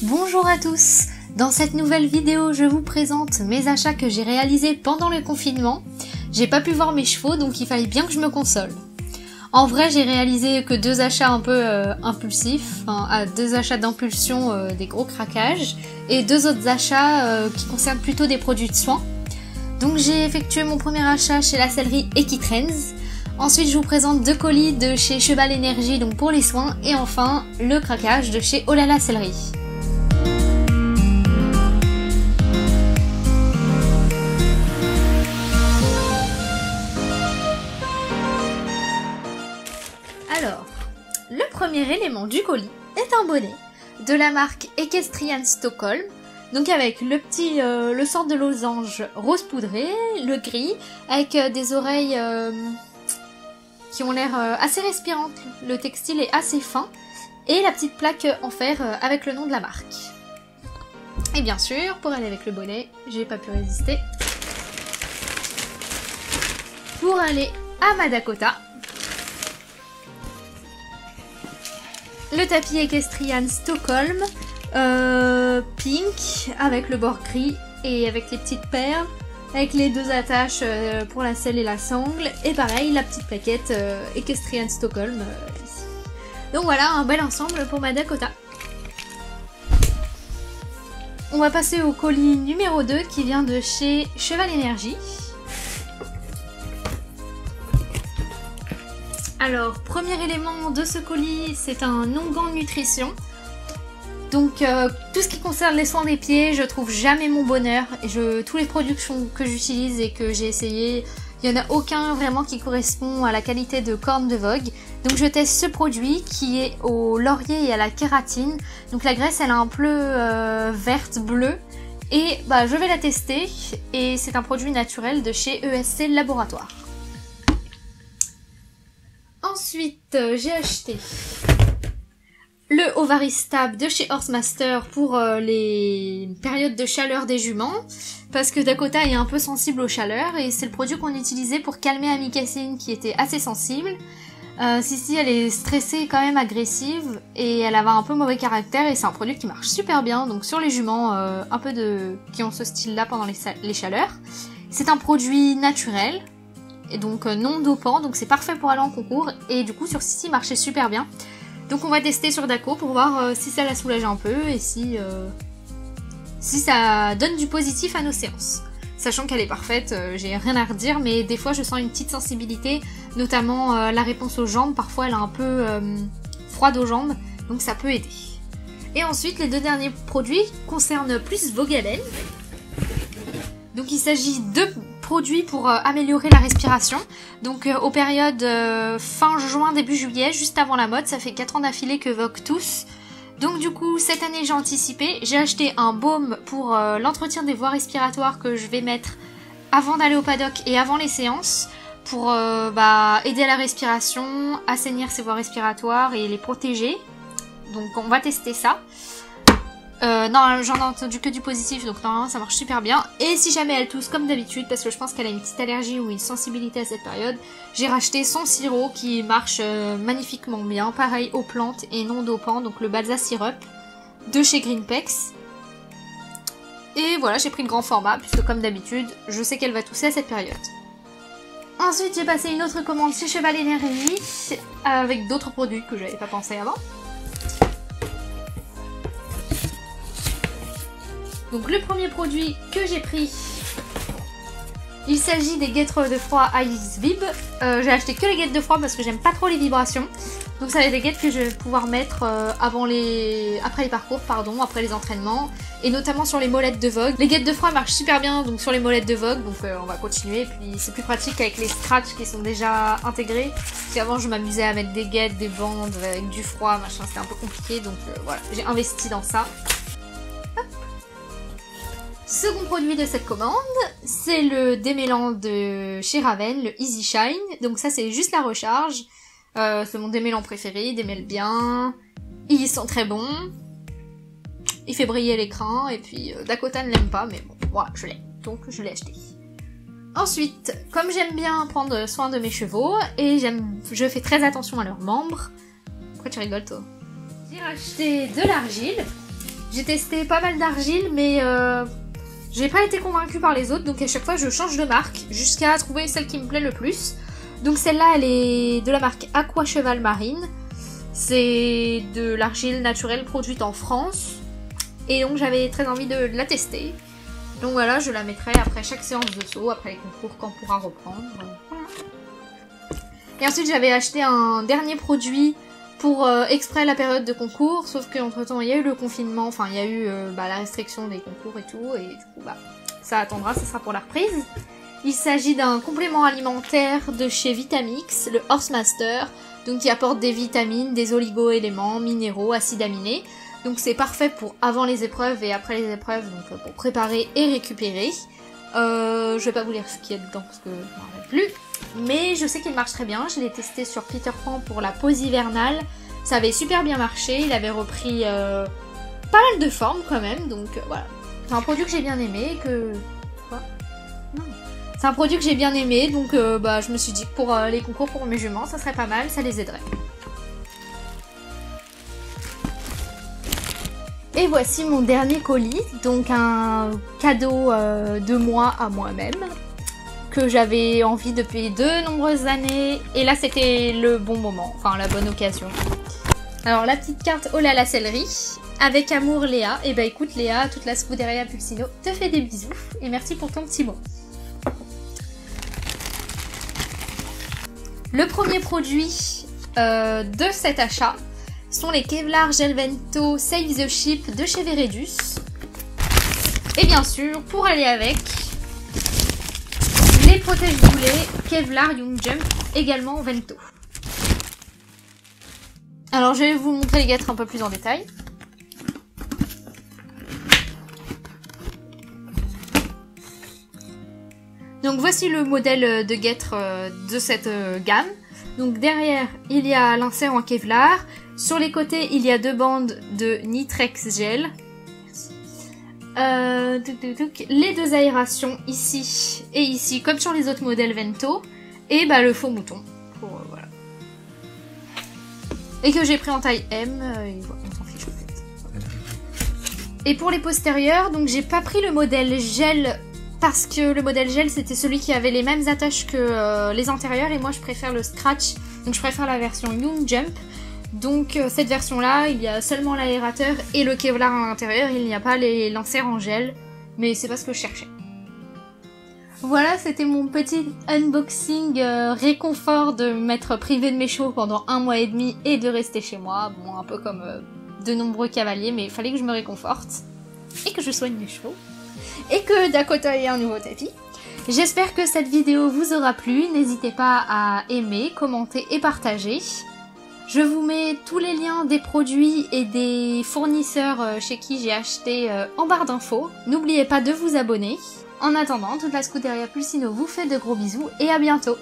Bonjour à tous! Dans cette nouvelle vidéo, je vous présente mes achats que j'ai réalisés pendant le confinement. J'ai pas pu voir mes chevaux, donc il fallait bien que je me console. En vrai, j'ai réalisé que deux achats un peu impulsifs, deux achats d'impulsion, des gros craquages, et deux autres achats qui concernent plutôt des produits de soins. Donc j'ai effectué mon premier achat chez la sellerie Equitrends. Ensuite, je vous présente deux colis de chez Cheval Énergie, donc pour les soins, et enfin le craquage de chez Olala Sellerie. Alors, le premier élément du colis est un bonnet de la marque Equestrian Stockholm, donc avec le sort de losange rose poudré, le gris, avec des oreilles qui ont l'air assez respirantes, le textile est assez fin, et la petite plaque en fer avec le nom de la marque. Et bien sûr, pour aller avec le bonnet, j'ai pas pu résister. Pour aller à ma Dakota, le tapis Equestrian Stockholm, pink, avec le bord gris et avec les petites perles, avec les deux attaches pour la selle et la sangle, et pareil, la petite plaquette Equestrian Stockholm ici. Donc voilà, un bel ensemble pour ma Dakota. On va passer au colis numéro 2 qui vient de chez Cheval Énergie. Alors, premier élément de ce colis, c'est un onguent nutrition. Donc, tout ce qui concerne les soins des pieds, je trouve jamais mon bonheur. Et tous les produits que j'utilise et que j'ai essayé, il n'y en a aucun vraiment qui correspond à la qualité de corne de Vogue. Donc, je teste ce produit qui est au laurier et à la kératine. Donc, la graisse, elle est un peu verte, bleue. Et je vais la tester. Et c'est un produit naturel de chez ESC Laboratoire. Ensuite, j'ai acheté le Ovaristab de chez Horsemaster pour les périodes de chaleur des juments, parce que Dakota est un peu sensible aux chaleurs et c'est le produit qu'on utilisait pour calmer Amy Cassine qui était assez sensible. Sissi, elle est stressée et quand même agressive et elle avait un peu mauvais caractère et c'est un produit qui marche super bien, donc sur les juments qui ont ce style-là pendant les chaleurs. C'est un produit naturel et donc non dopant, donc c'est parfait pour aller en concours, et du coup sur Sissi marchait super bien. Donc on va tester sur Dako pour voir si ça la soulage un peu et si ça donne du positif à nos séances. Sachant qu'elle est parfaite, j'ai rien à redire, mais des fois je sens une petite sensibilité, notamment la réponse aux jambes, parfois elle est un peu froide aux jambes, donc ça peut aider. Et ensuite les deux derniers produits concernent plus Vogalen. Donc il s'agit de produits pour améliorer la respiration. Donc aux périodes fin juin, début juillet, juste avant la mode, ça fait 4 ans d'affilée que Vogue tous. Donc du coup, cette année j'ai anticipé, j'ai acheté un baume pour l'entretien des voies respiratoires que je vais mettre avant d'aller au paddock et avant les séances, pour aider à la respiration, assainir ses voies respiratoires et les protéger. Donc on va tester ça. Non, j'en ai entendu que du positif, donc normalement ça marche super bien. Et si jamais elle tousse comme d'habitude, parce que je pense qu'elle a une petite allergie ou une sensibilité à cette période, j'ai racheté son sirop qui marche magnifiquement bien, pareil aux plantes et non dopant, donc le Balsa Syrup de chez Greenpex. Et voilà, j'ai pris le grand format, puisque comme d'habitude, je sais qu'elle va tousser à cette période. Ensuite, j'ai passé une autre commande chez Cheval Énergie, avec d'autres produits que j'avais pas pensé avant. Donc le premier produit que j'ai pris, il s'agit des guêtres de froid Ice Vib. J'ai acheté que les guêtres de froid parce que j'aime pas trop les vibrations. Donc ça va être des guêtres que je vais pouvoir mettre après les parcours, après les entraînements. Et notamment sur les molettes de Vogue. Les guêtres de froid marchent super bien donc sur les molettes de Vogue, donc on va continuer. Et puis c'est plus pratique avec les scratchs qui sont déjà intégrés. Parce qu'avant je m'amusais à mettre des guêtres, des bandes avec du froid, machin, c'était un peu compliqué. Donc voilà, j'ai investi dans ça. Second produit de cette commande, c'est le démêlant de chez Raven, le Easy Shine. Donc ça c'est juste la recharge. C'est mon démêlant préféré, il démêle bien. Ils sont très bons. Il fait briller l'écran et puis Dakota ne l'aime pas, mais bon, voilà, je l'ai. Donc je l'ai acheté. Ensuite, comme j'aime bien prendre soin de mes chevaux et je fais très attention à leurs membres. Pourquoi tu rigoles toi? J'ai racheté de l'argile. J'ai testé pas mal d'argile, mais j'ai pas été convaincue par les autres, donc à chaque fois je change de marque jusqu'à trouver celle qui me plaît le plus. Donc celle-là, elle est de la marque Aqua Cheval Marine. C'est de l'argile naturelle produite en France. Et donc j'avais très envie de la tester. Donc voilà, je la mettrai après chaque séance de saut, après les concours quand on pourra reprendre. Voilà. Et ensuite j'avais acheté un dernier produit pour exprès la période de concours, sauf qu'entre temps il y a eu le confinement, enfin il y a eu la restriction des concours et tout, et du coup ça attendra, ça sera pour la reprise. Il s'agit d'un complément alimentaire de chez Vitamix, le Horse Master, donc qui apporte des vitamines, des oligo-éléments, minéraux, acides aminés. Donc c'est parfait pour avant les épreuves et après les épreuves, donc pour préparer et récupérer. Je vais pas vous lire ce qu'il y a dedans parce que je m'en rappelle plus. Mais je sais qu'il marche très bien, je l'ai testé sur Peter Pan pour la pause hivernale. Ça avait super bien marché, il avait repris pas mal de forme quand même, donc voilà. C'est un produit que j'ai bien aimé, que... Quoi ? Non. C'est un produit que j'ai bien aimé, donc je me suis dit que pour les concours pour mes juments, ça serait pas mal, ça les aiderait. Et voici mon dernier colis, donc un cadeau de moi à moi-même, que j'avais envie depuis de nombreuses années, et là c'était le bon moment, enfin la bonne occasion. Alors la petite carte Oh là la céleri, avec amour Léa, et bah écoute Léa, toute la Scuderia Pulsino te fait des bisous, et merci pour ton petit mot. Le premier produit de cet achat sont les Kevlar Gel Vento Save the Ship de chez Veredus. Et bien sûr, pour aller avec, les protège-boulets Kevlar Young Jump, également Vento. Alors je vais vous montrer les guêtres un peu plus en détail. Donc voici le modèle de guêtre de cette gamme. Donc derrière, il y a l'insert en Kevlar. Sur les côtés, il y a deux bandes de Nitrex Gel. Les deux aérations ici et ici, comme sur les autres modèles Vento. Et le faux mouton. Voilà. Et que j'ai pris en taille M. On s'en fiche en fait. Et pour les postérieurs, donc j'ai pas pris le modèle gel parce que le modèle gel c'était celui qui avait les mêmes attaches que les antérieurs et moi je préfère le scratch. Donc je préfère la version Young Jump. Donc cette version là, il y a seulement l'aérateur et le Kevlar à l'intérieur, il n'y a pas les lancers en gel, mais c'est pas ce que je cherchais. Voilà, c'était mon petit unboxing réconfort de m'être privé de mes chevaux pendant 1 mois et demi et de rester chez moi. Bon, un peu comme de nombreux cavaliers, mais il fallait que je me réconforte et que je soigne mes chevaux et que Dakota ait un nouveau tapis. J'espère que cette vidéo vous aura plu, n'hésitez pas à aimer, commenter et partager. Je vous mets tous les liens des produits et des fournisseurs chez qui j'ai acheté en barre d'infos. N'oubliez pas de vous abonner. En attendant, toute la Scuderia Pulsino vous fait de gros bisous et à bientôt.